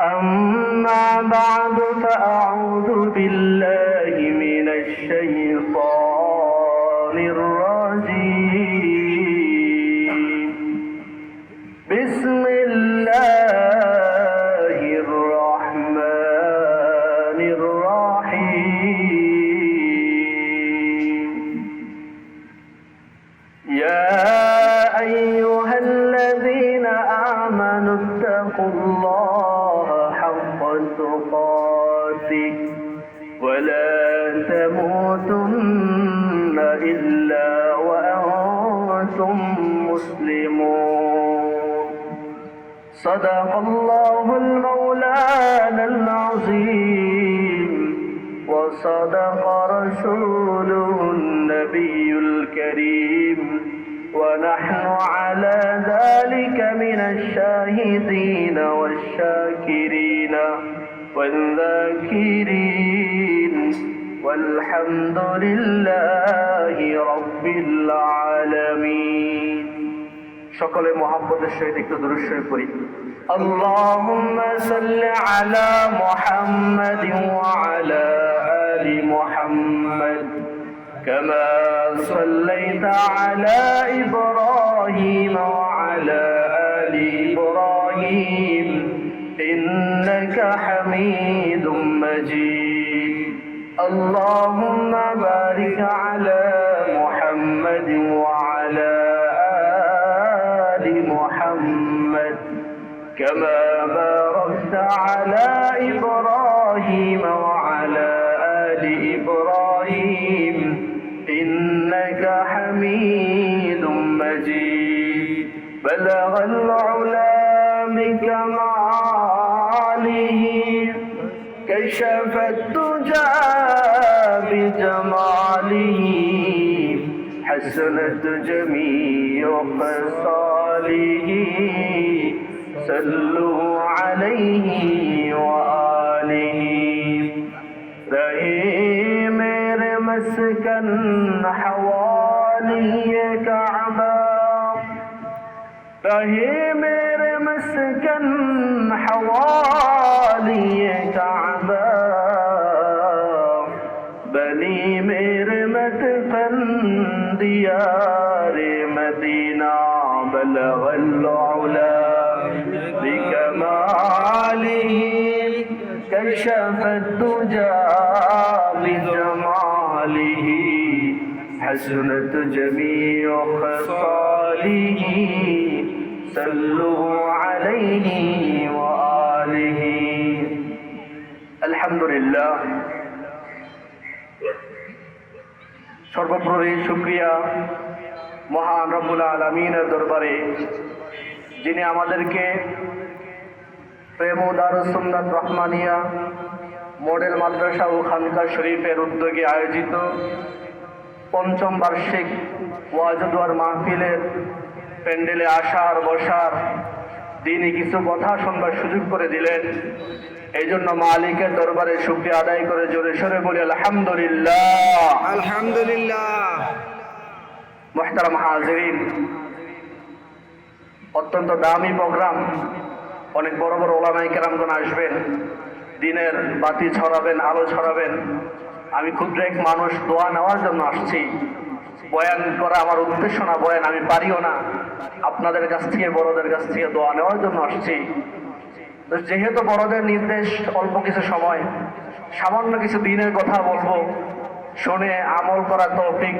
أما بعد فأعوذ بالله من الشيطان الرجيم بسم الله الرحمن الرحيم يا أيها الذين آمنوا اتقوا الله حق تقاته ولا تموتن إلا وأنتم مسلمون صدق الله المولانا العظيم وصدق رسوله النبي الكريم ونحن على ذلك من الشاهدين والشاكرين والذاكرين والحمد لله رب العالمين সকলে মহব্বতের সহিত একটু দুরূদ শরীফ পড়ি আল্লাহুম্মা সাল্লি আলা মুহাম্মাদিন ওয়া আলা আলি মুহাম্মাদ কামা সাল্লাইতা আলা ইব্রাহিম ওয়া আলা আলি ইব্রাহিম ইন্নাকা হামিদুম মাজিদ আল্লাহুম্মা বারিক আলা মুহাম্মাদিন ওয়া আলা محمد كما باركت على إبراهيم وعلى آل إبراهيم إنك حميد مجيد بلغ العلا بكماله كشف الدجى بجماله حسنت جميع خصاله صلوا عليه وآله رہے میرے مسکن حوالی کعبہ رہے میرے مسکن حوالی کعبہ بنی میرے مدفن ديار مدينة بلغ العلا بكماله كشف الدجى بجماله حسنت جميع خصاله صلوا عليه وآله الحمد لله সর্বপ্রথমে শুকরিয়া মহান রব্বুল আলামিনের দরবারে যিনি আমাদেরকে প্রেম ও দারুস সুন্নাত রহমানিয়া মডেল মাদ্রাসা ও খানকা শরীফের উদ্যোগে আয়োজিত পঞ্চম বার্ষিক ওয়াজ ও দোয়ার মাহফিলের প্যান্ডেলে আসার বসার দিনই কিছু কথা শুনবার সুযোগ করে দিলেন এই জন্য মালিকের দরবারে শুকরিয়া আদায় করে জোরে সোরে বলি আলহামদুলিল্লাহ আলহামদুলিল্লাহ। মুহতারাম হাজিরিন, অত্যন্ত দামি প্রোগ্রাম, অনেক বড় বড় ওলামায়ে কেরামগণ আসবেন, দিনের বাতি ছড়াবেন, আলো ছড়াবেন। আমি ক্ষুদ্র এক মানুষ, দোয়া নেওয়ার জন্য আসছি। বয়ান করা আমার উদ্দেশ্য না, বয়ান আমি পারিও না। আপনাদের কাছ থেকে, বড়দের কাছ থেকে দোয়া নেওয়ার জন্য আসছি। যেহেতু বড়দের নির্দেশ অল্প কিছু সময় সামান্য কিছু দিনের কথা বলবো, শুনে আমল করার তৌফিক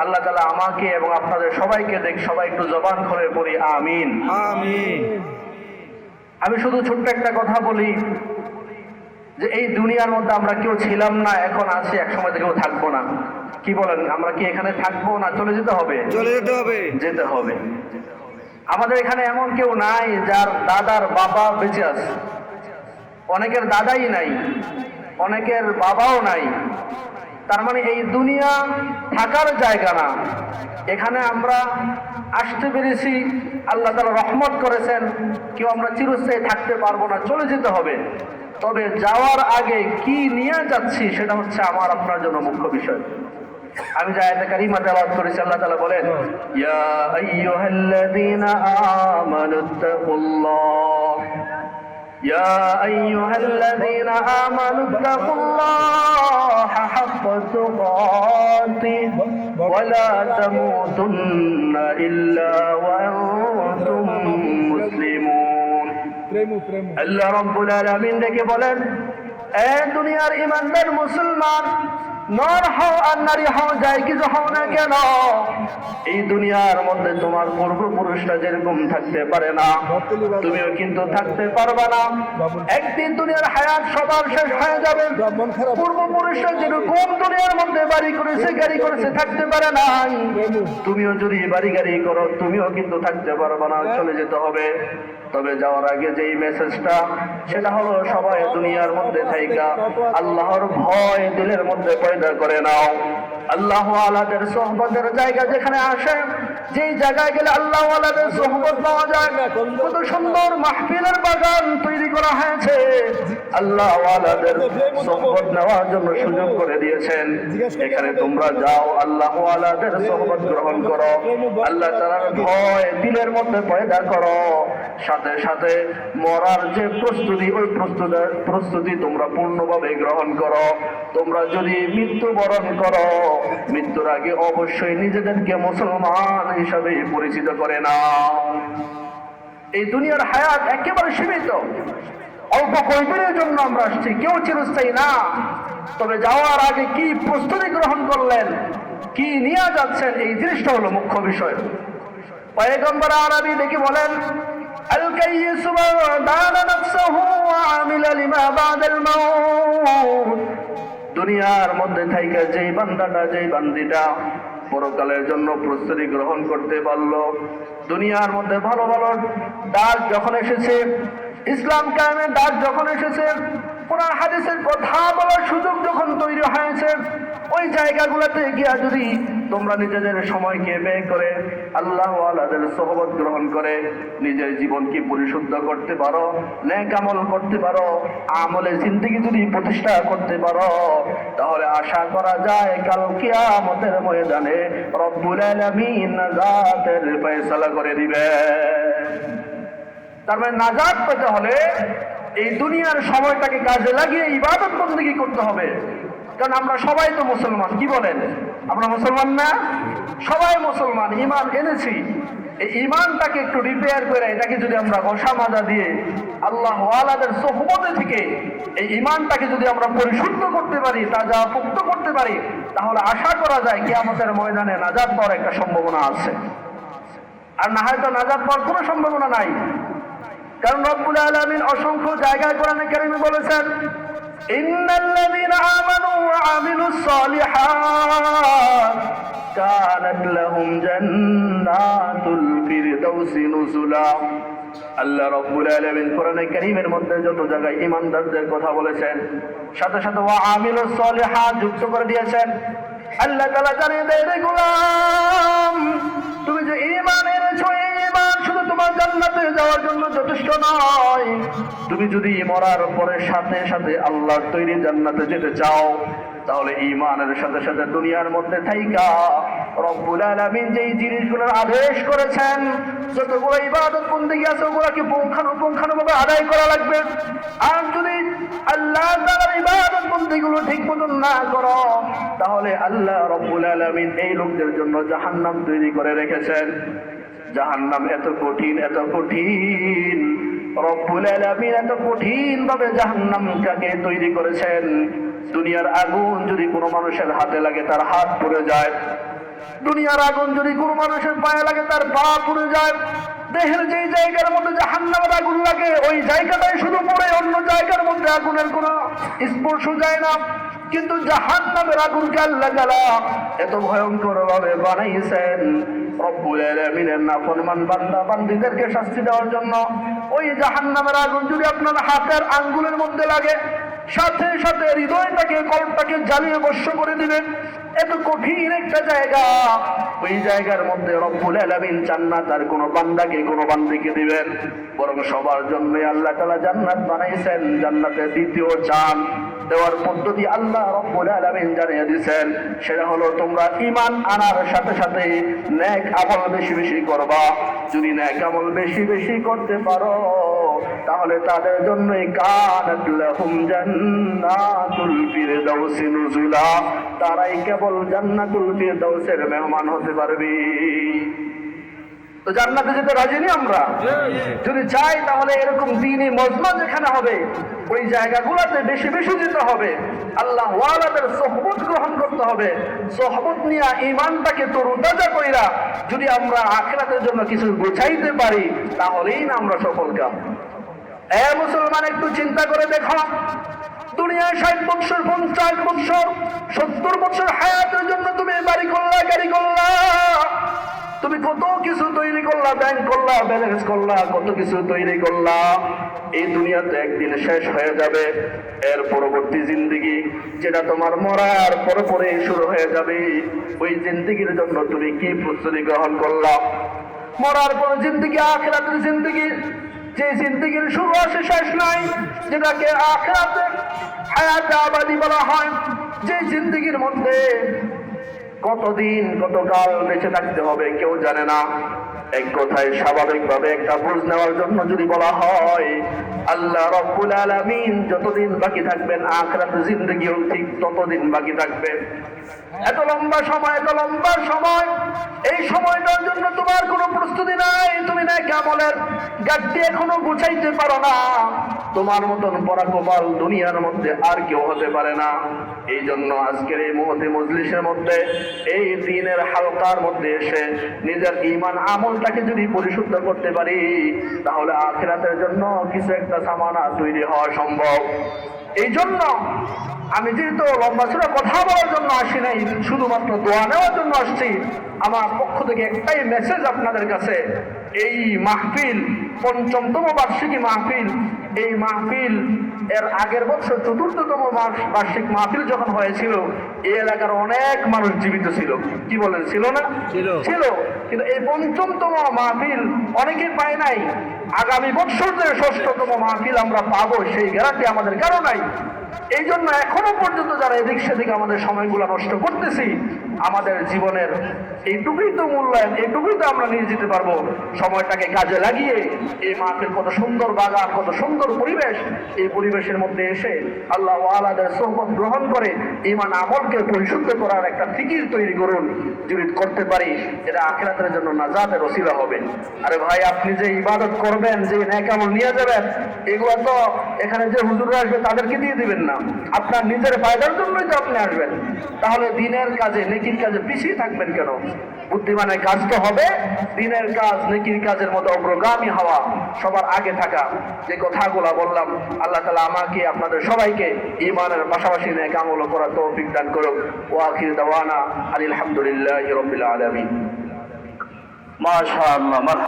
আল্লাহ তাআলা আমাকে এবং আপনাদের সবাইকে দেখ। সবাই একটু জবান খুলে পড়ি আমিন আমিন। আমি শুধু ছোট্ট একটা কথা বলি যে এই দুনিয়ার মধ্যে আমরা কেউ ছিলাম না, এখন আছি, একসময় কেউ থাকবো না। কি বলেন, আমরা কি এখানে থাকবো না চলে যেতে হবে? চলে যেতে হবে, যেতে হবে। আমাদের এখানে এমন কেউ নাই যার দাদার বাবা বেঁচে আছে। অনেকের দাদাই নাই, অনেকের বাবাও নাই। তার মানে এই দুনিয়া থাকার জায়গা না। এখানে আমরা আসতে পেরেছি, আল্লাহ তাআলা রহমত করেছেন। কেউ আমরা চিরস্থায়ী থাকতে পারবো না, চলে যেতে হবে। তবে যাওয়ার আগে কি নিয়ে যাচ্ছি সেটা হচ্ছে আমার আপনার জন্য মুখ্য বিষয়। আমি যে আয়াতে কারিমা তেলাওয়াত করেছি, আল্লাহ তাআলা বলেন, ইয়া আইয়ুহাল্লাযীনা আমানুত্তাকুল্লাহ। يا أيها الذين آمنوا اتقوا الله حق تقاته ولا تموتن إلا وأنتم مسلمون আল্লাহ রাব্বুল আলামিন ডেকে বলেন, এ দুনিয়ার ইমানদার মুসলমান, নর হও আর নারী হও, যাই কিছু হও না কেন, এই দুনিয়ার মধ্যে তোমার পূর্বপুরুষরা যেরকম থাকতে পারে না, তুমিও কিন্তু থাকতে পারবে না। একদিন দুনিয়ার হায়াত সবার শেষ হয়ে যাবে। পূর্বপুরুষরা যেরকম দুনিয়ার মধ্যে বাড়ি করেছে, গাড়ি করেছে, থাকতে পারে না, তুমিও যদি বাড়ি গাড়ি করো, তুমিও কিন্তু থাকতে পারবে না, চলে যেতে হবে। তবে যাওয়ার আগে যেই মেসেজটা, সেটা হলো সবাই দুনিয়ার মধ্যে থাইকা আল্লাহর ভয় দিলের মধ্যে পয়দা করে নাও। আল্লাহ ওয়ালাদের সোহবতের জায়গা যেখানে আসে, যেই জায়গায় গেলে আল্লাহ ওয়ালাদের সোহবত পাওয়া যায়, কত সুন্দর মাহফিলের বাগান তৈরি করা হয়েছে। আল্লাহ ওয়ালাদের সোহবত নেওয়ার জন্য সুযোগ করে দিয়েছেন। এখানে তোমরা যাও, আল্লাহ ওয়ালাদের সোহবত গ্রহণ করো, আল্লাহ তাআলার ভয় দিলের মধ্যে পয়দা করো। সাথে সাথে মরার যে প্রস্তুতি, ওই প্রস্তুতি তোমরা পূর্ণভাবে গ্রহণ করো। তোমরা যদি মৃত্যুবরণ করো, মৃত্যুর আগে অবশ্যই নিজেদেরকে মুসলমান হিসাবে পরিচিত করে নাও। এই দুনিয়ার হায়াত একেবারে সীমিত, অল্প কয়েকদিনের জন্য আমরা আসছি, কেউ চিরস্থায়ী না। তবে যাওয়ার আগে কি প্রস্তুতি গ্রহণ করলেন, কি নিয়ে যাচ্ছেন, এই জিনিসটা হলো মুখ্য বিষয়। পয়গম্বর আরবি দেখি বলেন, الكيس من دان نفسه وعمل لما بعد الموت। দুনিয়ার মধ্যে থাইকা যেই বান্দাটা, যেই বান্দিটা পরকালের জন্য প্রস্তুতি গ্রহণ করতে পারলো, দুনিয়ার মধ্যে ভালো ভালো ডাক যখন এসেছে, ইসলাম কায়েমের ডাক যখন এসেছে, কোরআন হাদিসের কথা বলার সুযোগ যখন তৈরি হয়েছে, ওই জায়গাগুলোতে গিয়া যদি তোমরা নিজেদের সময়কে ব্যয় করে আল্লাহ ওয়ালাদের সোহবত গ্রহণ করে নিজের জীবনকে পরিশুদ্ধ করতে পারো, নেক আমল করতে পারো, আমলে জিন্দেগি যদি প্রতিষ্ঠা করতে পারো, তাহলে আশা করা যায় কাল কিয়ামতের ময়দানে রব্বুল আলামিন নাজাতের ফয়সালা করে দিবে। তার মানে নাজাত পেতে হলে এই দুনিয়ার সময়টাকে কাজে লাগিয়ে ইবাদত বন্দেগী করতে হবে। কারণ আমরা সবাই তো মুসলমান, কি বলেন? আমরা মুসলমান না? সবাই মুসলমান, ঈমান এনেছি। এই ঈমানটাকে একটু রিপেয়ার করে, এটাকে যদি আমরা ঘষা মাজা দিয়ে আল্লাহ ওয়ালাদের সোহবতে থেকে এই ঈমানটাকে যদি আমরা পরিশুদ্ধ করতে পারি, তাজা মুক্ত করতে পারি, তাহলে আশা করা যায় কিয়ামতের ময়দানে নাজাত পাওয়ার একটা সম্ভাবনা আছে। আর না হয়তো নাজাত পাওয়ার কোনো সম্ভাবনা নাই। কারণ রব্বুল আলামিন অসংখ্য জায়গায় কোরআনে কারিমে বলেছেন, ইন্নাল্লাযীনা আমানু ওয়া আমিলুস সালিহাত কানাত লাহুম জান্নাতুল ফিরদাউসি নুজুলা। আল্লাহ রাব্বুল আলামিন কোরআনে কারীমের মধ্যে যত জায়গায় ঈমানদারদের কথা বলেছেন, সাথে সাথে ওয়া আমিলুস সালিহাত যুক্ত করে দিয়েছেন। আল্লাহ তাআলা জানিয়ে দেয়, রে গোলাম, তুমি যে ঈমান এনেছো, এই ঈমান শুধু তোমার জান্নাতে যাওয়ার জন্য যথেষ্ট নয়। তুমি যদি মরার পরে সাথে সাথে আল্লাহর তৈরি জান্নাতে যেতে চাও, তাহলে ঈমানের সাথে সাথে দুনিয়ার মধ্যে থাইকা রব্বুল আলামিন যেই জিনিসগুলোর আদেশ করেছেন, যতগুলো ইবাদত বন্দেগী আছে, ওগুলোকে পুঙ্খানুপুঙ্খানুভাবে আদায় করা লাগবে। আর যদি আল্লাহ তাআলার ইবাদত বন্দেগীগুলো ঠিক মতন না করো, তাহলে আল্লাহ রব্বুল আলামিন এই লোকদের জন্য জাহান্নাম তৈরি করে রেখেছেন। জাহান্নাম এত কঠিন, এত কঠিন, রব্বুল আলামিন এত কঠিন ভাবে জাহান্নামটাকে তৈরি করেছেন। দুনিয়ার আগুন যদি কোনো মানুষের হাতে লাগে, তার হাত পুড়ে যায়। দুনিয়ার আগুন যদি কোনো মানুষের পায়ে লাগে, তার পা পুড়ে যায়। দেহের যেই জায়গার মধ্যে জাহান্নামের আগুন লাগে, ওই জায়গাটাই শুধু পড়ে, অন্য জায়গার মধ্যে আগুনের কোনো স্পর্শ যায় না। কিন্তু জাহান্নামের আগুনকে আল্লাহ তাআলা এত ভয়ঙ্কর ভাবে বানাইছেন, রব্বুল আলামিনের নাফরমান বান্দা বান্দীদেরকে শাস্তি দেওয়ার জন্য। ওই জাহান্নামের আগুন যদি আপনার হাতের আঙ্গুলের মধ্যে লাগে, সাথে সাথে হৃদয়টাকে, কলবটাকে জ্বালিয়ে বর্ষ করে দিবেন। এত কঠিন একটা জায়গা, ওই জায়গার মধ্যে রব্বুল আলামিন জান্নাত আর কোনো বান্দাকে, কোনো বান্দীকে দিবেন, বরং সবার জন্য আল্লাহ তাআলা জান্নাত বানাইছেন। জান্নাতের দ্বিতীয় চান দেওয়ার পদ্ধতি আল্লাহ রব্বুল আলামিন জানিয়ে দিয়েছেন। সেটা হলো তোমরা ঈমান আনার সাথে সাথে নেক আমল বেশি বেশি করবা। যদি নেক আমল বেশি বেশি করতে পারো, তাহলে তাদের জন্যই কানাত লাহুম জান্নাতুল ফিরদাউসি নুজুলা, তারাই কেবল জান্নাতুল ফিরদাউসের মেহমান হতে পারবে। তো জান্নাতে যেতে রাজি নি আমরা? যদি চাই তাহলে এরকম দ্বীনি মজমা যেখানে হবে ওই জায়গাগুলোতে বেশি বেশি যেতে হবে, আল্লাহ ওয়ালাদের সোহবত গ্রহণ করতে হবে। সোহবত নিয়ে ঈমানটাকে তরুতাজা কইরা যদি আমরা আখিরাতের জন্য কিছু গোছাইতে পারি তাহলেই না আমরা সফল কাম। মুসলমান, একটু চিন্তা করে দেখো, দুনিয়ায় 60 বছর, 50 বছর, 70 বছর হায়াতের জন্য তুমি বাড়ি করলা, গাড়ি করলা, তুমি কত কিছু তৈরি করলা, ব্যাংক করলা, ব্যালেন্স করলা, কত কিছু তৈরি করলা। এই দুনিয়াতে একদিন শেষ হয়ে যাবে। এর পরবর্তী জিন্দেগি যেটা তোমার মরার পরে পরে শুরু হয়ে যাবে, ওই জিন্দেগির জন্য তুমি কি প্রস্তুতি গ্রহণ করলা? মরার পর জিন্দেগি আখিরাতের জিন্দেগি, যে জিন্দেগির শুরু আসে শেষ নাই, যেটাকে আখিরাতে হায়াতে আবাদি বলা হয়, যে জিন্দেগির মধ্যে কতদিন কতকাল বেঁচে থাকতে হবে কেউ জানে না। এক কথায় স্বাভাবিকভাবে একটা বুঝ নেওয়ার জন্য যদি বলা হয়, আল্লাহ রাব্বুল আলামিন যতদিন বাকি থাকবেন আখিরাতের জিন্দেগিও ঠিক ততদিন বাকি থাকবে। এত লম্বা সময়, এত লম্বা সময়, এই সময়টার জন্য তোমার কোনো প্রস্তুতি নাই, তুমি না কেমলের গাড়ি এখনো গুছাইতে পারো না। তোমার মতন পরাকপাল দুনিয়ার মধ্যে আর কেউ হতে পারে না। এই জন্য আজকের এই মুহূর্তে মজলিসের মধ্যে, এই দ্বীনের হালকার মধ্যে এসে নিজের ঈমান আমলটাকে যদি পরিশুদ্ধ করতে পারি তাহলে আখিরাতের জন্য কিছু একটা সামানা তৈরি হওয়া সম্ভব। এই জন্য আমি যেহেতু লম্বা চূড়া কথা বলার জন্য আসি নাই, শুধুমাত্র দোয়া নেওয়ার জন্য আসছি। আমার পক্ষ থেকে একটাই মেসেজ আপনাদের কাছে, এই মাহফিল ৫৫তম বার্ষিকী মাহফিল, এই মাহফিল এর আগের বছর ৪র্থতম বার্ষিক মাহফিল যখন হয়েছিল এই এলাকার অনেক মানুষ জীবিত ছিল। কি বলেন, ছিল না? ছিল। কিন্তু এই ৫ম মাহফিল অনেকে পায় নাই। আগামী বছর যে ৬ষ্ঠতম মাহফিল আমরা পাবো সেই গ্যারান্টি আমাদের কারো নাই। এই জন্য এখনো পর্যন্ত যারা এদিক সেদিক আমাদের সময়গুলো নষ্ট করতেছি, আমাদের জীবনের এইটুকুই তো মূল্যায়ন, এইটুকুই তো আমরা নিয়ে যেতে পারবো। সময়টাকে কাজে লাগিয়ে এই মাহফিল, কত সুন্দর বাগান, কত সুন্দর পরিবেশ, এই পরিবেশের মধ্যে এসে আল্লাহ ওয়ালাদের সোহবত গ্রহণ করে ঈমান আমলকে পরিশুদ্ধ করার একটা ফিকির তৈরি করুন। যদি করতে পারি এটা আখিরাতের জন্য নাজাতের ওসিলা হবে। আরে ভাই, আপনি যে ইবাদত করবেন, যে নেক আমল নিয়ে যাবেন, এগুলো তো এখানে যে হুজুররা আসবে তাদেরকে দিয়ে দিবেন না, আপনার নিজের ফায়দার জন্যই তো আপনি আসবেন। তাহলে দিনের কাজে, নেকির কাজে পিছিয়ে থাকবেন কেন? বুদ্ধিমানের কাজ তো হবে দিনের কাজ, নেকির কাজের মতো অগ্রগামী হওয়া, সবার আগে থাকা। যে কথাগুলো বললাম, আল্লাহ তাআলা আমাকে, আপনাদের সবাইকে ঈমানের পাশাপাশি নেক আমল করার তৌফিক দান করুক। ওয়া আখির দাওয়ানা আলহামদুলিল্লাহি রাব্বিল আলামিন। মাশাআল্লাহ।